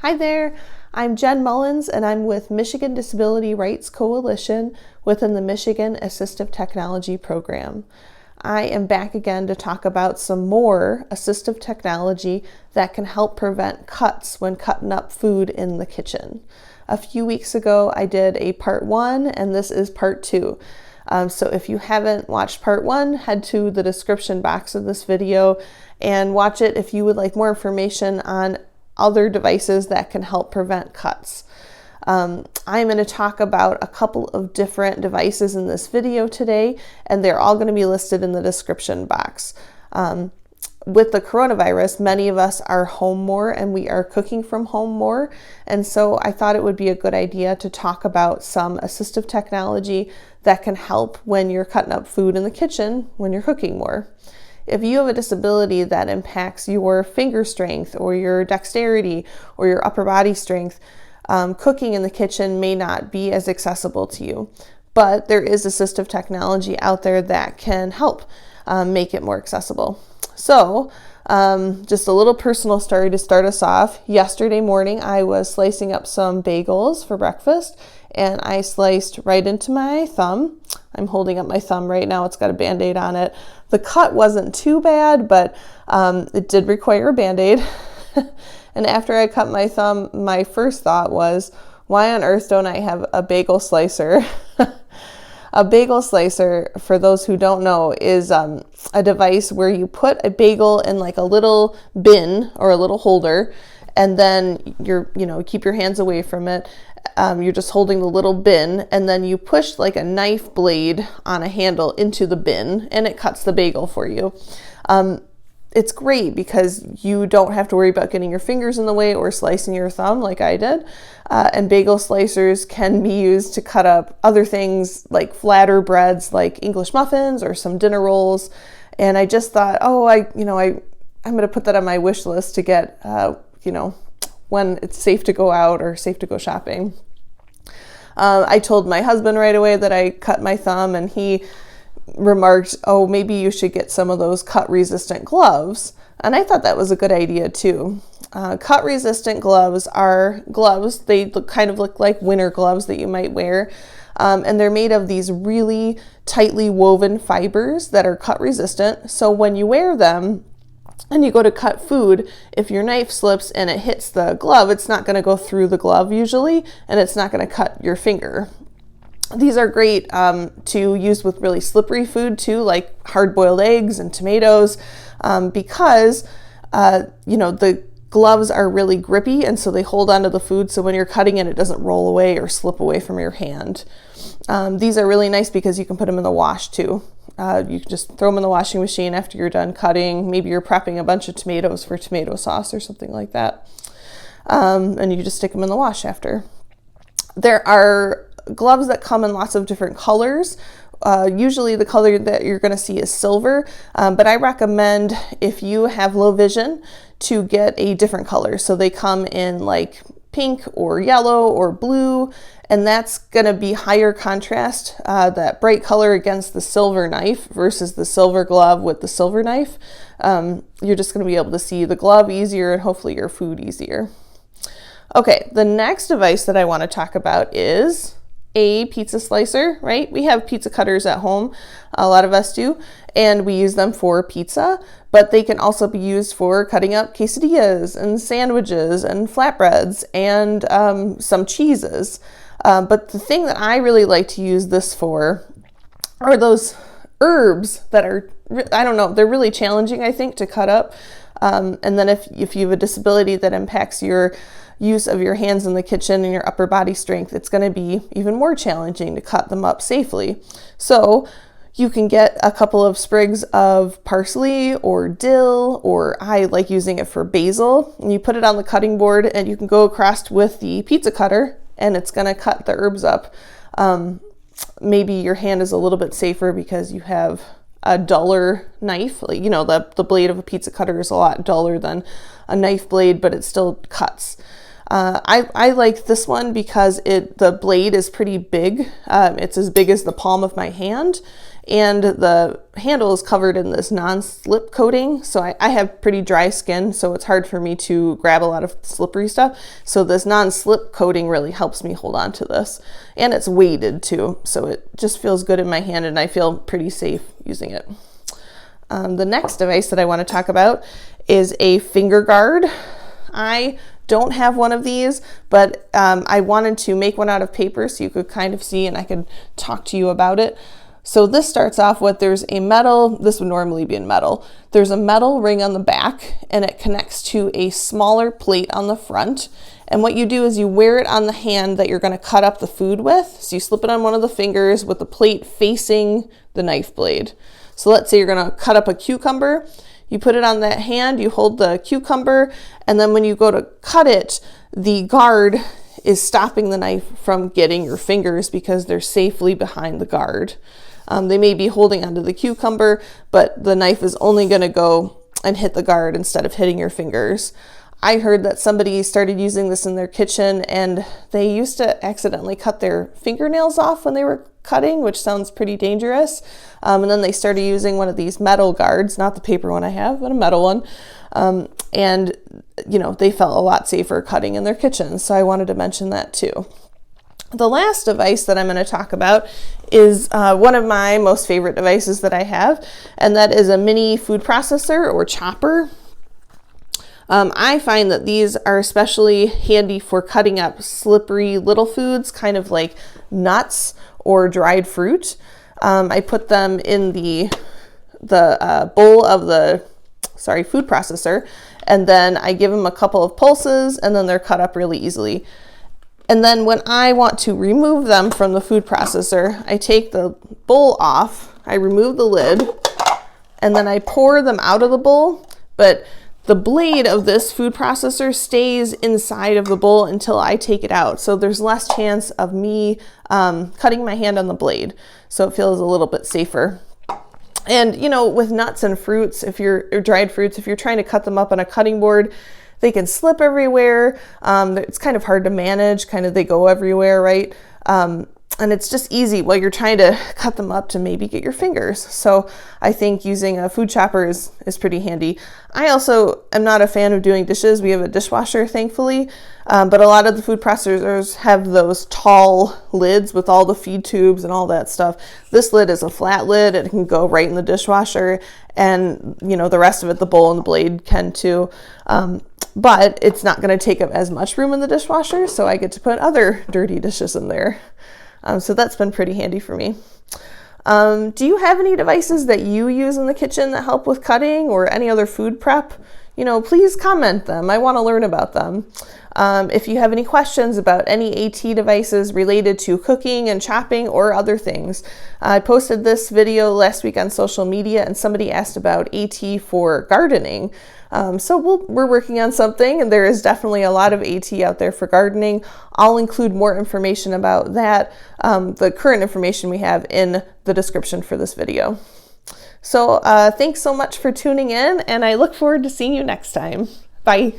Hi there, I'm Jen Mullins and I'm with Michigan Disability Rights Coalition within the Michigan Assistive Technology Program. I am back again to talk about some more assistive technology that can help prevent cuts when cutting up food in the kitchen. A few weeks ago I did a part 1 and this is part 2. So if you haven't watched part 1, head to the description box of this video and watch it if you would like more information on other devices that can help prevent cuts. I'm going to talk about a couple of different devices in this video today, and they're all going to be listed in the description box. With the coronavirus, many of us are home more and we are cooking from home more, and so I thought it would be a good idea to talk about some assistive technology that can help when you're cutting up food in the kitchen when you're cooking more. If you have a disability that impacts your finger strength or your dexterity or your upper body strength, cooking in the kitchen may not be as accessible to you. But there is assistive technology out there that can help make it more accessible. So, just a little personal story to start us off. Yesterday morning, I was slicing up some bagels for breakfast, and I sliced right into my thumb. I'm holding up my thumb right now. It's got a Band-Aid on it. The cut wasn't too bad, but it did require a Band-Aid. And after I cut my thumb, my first thought was, why on earth don't I have a bagel slicer? A bagel slicer, for those who don't know, is a device where you put a bagel in like a little bin or a little holder, and then keep your hands away from it. You're just holding the little bin, and then you push like a knife blade on a handle into the bin, and it cuts the bagel for you. It's great because you don't have to worry about getting your fingers in the way or slicing your thumb like I did. And bagel slicers can be used to cut up other things like flatter breads like English muffins or some dinner rolls. And I just thought, I'm going to put that on my wish list to get, when it's safe to go out or safe to go shopping. I told my husband right away that I cut my thumb, and he remarked, maybe you should get some of those cut-resistant gloves. And I thought that was a good idea too. Cut-resistant gloves are gloves. They kind of look like winter gloves that you might wear. And they're made of these really tightly woven fibers that are cut-resistant. So when you wear them and you go to cut food, if your knife slips and it hits the glove, it's not going to go through the glove usually, and it's not going to cut your finger. These are great to use with really slippery food too, like hard-boiled eggs and tomatoes, because the gloves are really grippy, and so they hold onto the food, so when you're cutting it doesn't roll away or slip away from your hand. These are really nice because you can put them in the wash too. You can just throw them in the washing machine after you're done cutting. Maybe you're prepping a bunch of tomatoes for tomato sauce or something like that, and you just stick them in the wash after. There are gloves that come in lots of different colors. Usually the color that you're going to see is silver, but I recommend, if you have low vision, to get a different color. So they come in like pink or yellow or blue, and that's going to be higher contrast, that bright color against the silver knife versus the silver glove with the silver knife. You're just going to be able to see the glove easier and hopefully your food easier. Okay, the next device that I want to talk about is a pizza slicer, right? We have pizza cutters at home, a lot of us do, and we use them for pizza, but they can also be used for cutting up quesadillas and sandwiches and flatbreads and some cheeses. But the thing that I really like to use this for are those herbs that are, they're really challenging, I think, to cut up. And then if you have a disability that impacts your use of your hands in the kitchen and your upper body strength, it's going to be even more challenging to cut them up safely. So you can get a couple of sprigs of parsley or dill, or I like using it for basil, and you put it on the cutting board and you can go across with the pizza cutter and it's going to cut the herbs up. Maybe your hand is a little bit safer because you have a duller knife. The blade of a pizza cutter is a lot duller than a knife blade, but it still cuts. I like this one because the blade is pretty big. It's as big as the palm of my hand, and the handle is covered in this non-slip coating. So I have pretty dry skin, so it's hard for me to grab a lot of slippery stuff. So this non-slip coating really helps me hold on to this. And it's weighted too, so it just feels good in my hand, and I feel pretty safe using it. The next device that I want to talk about is a finger guard. I don't have one of these, but I wanted to make one out of paper so you could kind of see and I could talk to you about it. So this starts off with, there's a metal, this would normally be in metal, there's a metal ring on the back, and it connects to a smaller plate on the front. And what you do is you wear it on the hand that you're going to cut up the food with. So you slip it on one of the fingers with the plate facing the knife blade. So let's say you're going to cut up a cucumber. You put it on that hand, you hold the cucumber, and then when you go to cut it, the guard is stopping the knife from getting your fingers because they're safely behind the guard. They may be holding onto the cucumber, but the knife is only going to go and hit the guard instead of hitting your fingers. I heard that somebody started using this in their kitchen, and they used to accidentally cut their fingernails off when they were cutting, which sounds pretty dangerous. And then they started using one of these metal guards, not the paper one I have, but a metal one. And you know, they felt a lot safer cutting in their kitchen. So I wanted to mention that too. The last device that I'm going to talk about is one of my most favorite devices that I have, and that is a mini food processor or chopper. I find that these are especially handy for cutting up slippery little foods, kind of like nuts or dried fruit. I put them in the bowl of the food processor, and then I give them a couple of pulses, and then they're cut up really easily. And then when I want to remove them from the food processor, I take the bowl off, I remove the lid, and then I pour them out of the bowl. But the blade of this food processor stays inside of the bowl until I take it out. So there's less chance of me cutting my hand on the blade. So it feels a little bit safer. And you know, with nuts and fruits, or dried fruits, if you're trying to cut them up on a cutting board, they can slip everywhere. It's kind of hard to manage, they go everywhere, right? And it's just easy while you're trying to cut them up to maybe get your fingers. So I think using a food chopper is pretty handy. I also am not a fan of doing dishes. We have a dishwasher, thankfully, but a lot of the food processors have those tall lids with all the feed tubes and all that stuff. This lid is a flat lid. It can go right in the dishwasher, and you know, the rest of it, the bowl and the blade can too. But it's not going to take up as much room in the dishwasher, so I get to put other dirty dishes in there. So that's been pretty handy for me. Do you have any devices that you use in the kitchen that help with cutting or any other food prep? You know, please comment them. I want to learn about them. If you have any questions about any AT devices related to cooking and chopping or other things, I posted this video last week on social media, and somebody asked about AT for gardening. So we're working on something, and there is definitely a lot of AT out there for gardening. I'll include more information about that, the current information we have, in the description for this video. So thanks so much for tuning in, and I look forward to seeing you next time. Bye.